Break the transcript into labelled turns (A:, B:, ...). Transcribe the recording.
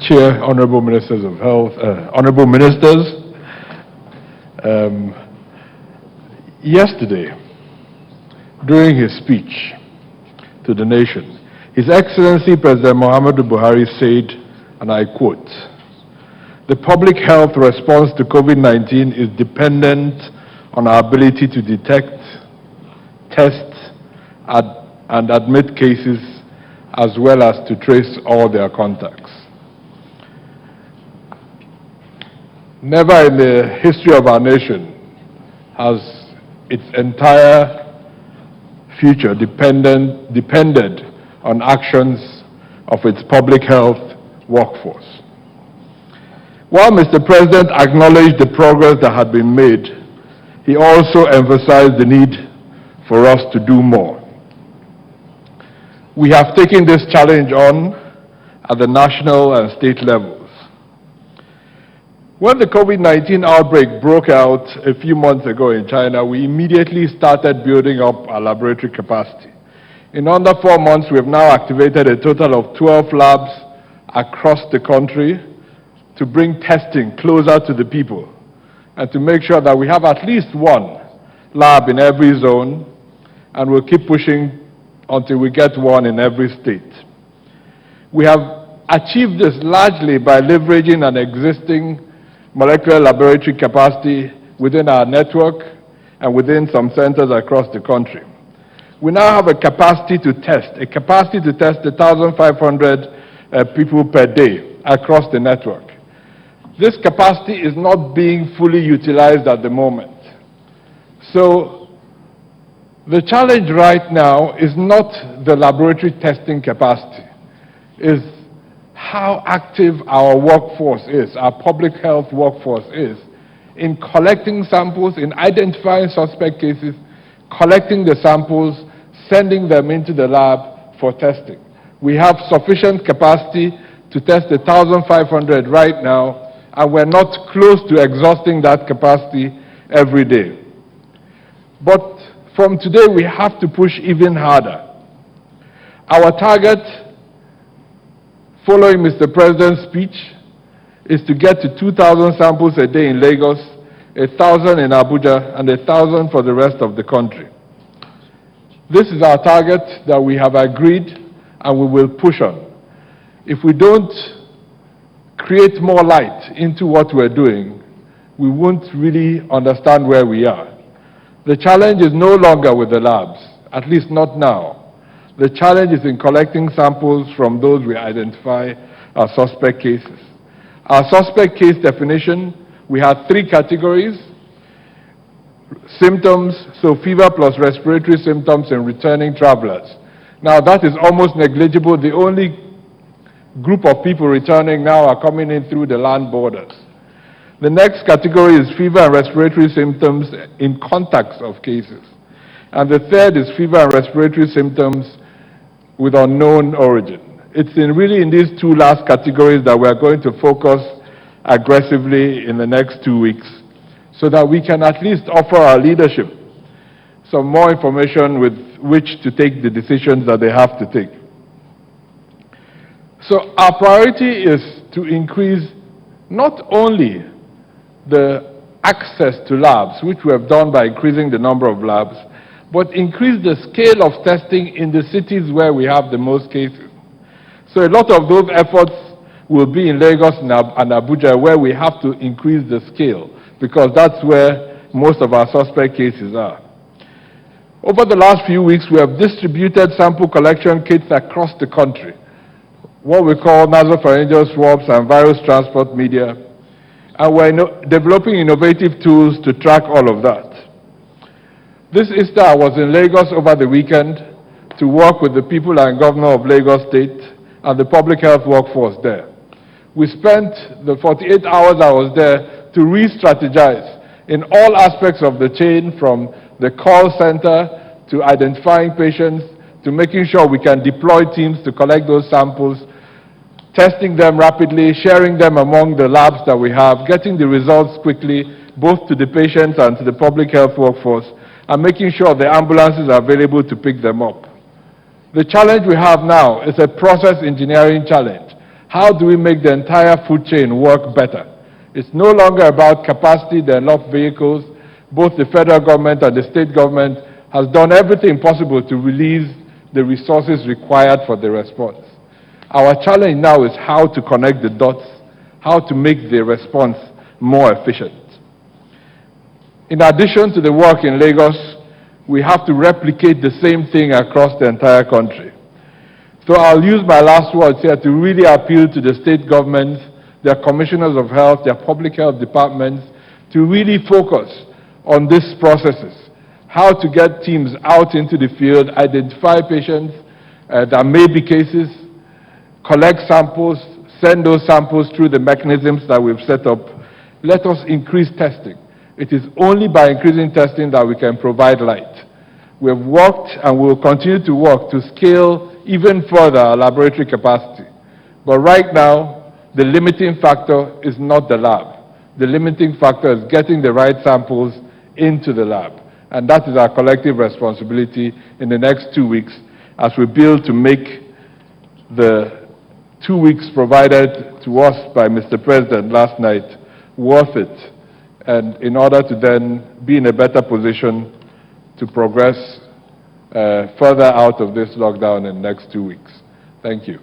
A: Chair, Honorable Ministers of Health, Honorable Ministers, yesterday, during his speech to the nation, His Excellency President Muhammadu Buhari said, and I quote, "The public health response to COVID-19 is dependent on our ability to detect, test, and admit cases, as well as to trace all their contacts." Never in the history of our nation has its entire future depended on actions of its public health workforce. While Mr. President acknowledged the progress that had been made, he also emphasized the need for us to do more. We have taken this challenge on at the national and state levels. When the COVID-19 outbreak broke out a few months ago in China, we immediately started building up our laboratory capacity. In under 4 months, we have now activated a total of 12 labs across the country to bring testing closer to the people and to make sure that we have at least one lab in every zone, and we'll keep pushing until we get one in every state. We have achieved this largely by leveraging an existing molecular laboratory capacity within our network and within some centers across the country. We now have a capacity to test 1,500 people per day across the network. This capacity is not being fully utilized at the moment. So the challenge right now is not the laboratory testing capacity, is how active our workforce is, our public health workforce is, in collecting samples, in identifying suspect cases, collecting the samples, sending them into the lab for testing. We have sufficient capacity to test 1,500 right now, and we're not close to exhausting that capacity every day. But from today, we have to push even harder. Our target, following Mr. President's speech, is to get to 2,000 samples a day in Lagos, 1,000 in Abuja, and 1,000 for the rest of the country. This is our target that we have agreed and we will push on. If we don't create more light into what we're doing, we won't really understand where we are. The challenge is no longer with the labs, at least not now. The challenge is in collecting samples from those we identify as suspect cases. Our suspect case definition, we had 3 categories. Symptoms, so fever plus respiratory symptoms in returning travelers. Now that is almost negligible. The only group of people returning now are coming in through the land borders. The next category is fever and respiratory symptoms in contacts of cases. And the third is fever and respiratory symptoms with unknown origin. It's really in these 2 last categories that we are going to focus aggressively in the next 2 weeks, so that we can at least offer our leadership some more information with which to take the decisions that they have to take. So our priority is to increase not only the access to labs, which we have done by increasing the number of labs, but increase the scale of testing in the cities where we have the most cases. So a lot of those efforts will be in Lagos and Abuja, where we have to increase the scale, because that's where most of our suspect cases are. Over the last few weeks, we have distributed sample collection kits across the country, what we call nasopharyngeal swabs and virus transport media, and we're developing innovative tools to track all of that. This Easter, I was in Lagos over the weekend to work with the people and governor of Lagos State and the public health workforce there. We spent the 48 hours I was there to re-strategize in all aspects of the chain, from the call center to identifying patients to making sure we can deploy teams to collect those samples, testing them rapidly, sharing them among the labs that we have, getting the results quickly, both to the patients and to the public health workforce, and making sure the ambulances are available to pick them up. The challenge we have now is a process engineering challenge. How do we make the entire food chain work better? It's no longer about capacity. There are enough vehicles. Both the federal government and the state government has done everything possible to release the resources required for the response. Our challenge now is how to connect the dots, how to make the response more efficient. In addition to the work in Lagos, we have to replicate the same thing across the entire country. So I'll use my last words here to really appeal to the state governments, their commissioners of health, their public health departments, to really focus on these processes, how to get teams out into the field, identify patients that may be cases, collect samples, send those samples through the mechanisms that we've set up. Let us increase testing. It is only by increasing testing that we can provide light. We have worked and will continue to work to scale even further our laboratory capacity. But right now, the limiting factor is not the lab. The limiting factor is getting the right samples into the lab. And that is our collective responsibility in the next 2 weeks as we build to make the 2 weeks provided to us by Mr. President last night worth it, and in order to then be in a better position to progress further out of this lockdown in the next 2 weeks. Thank you.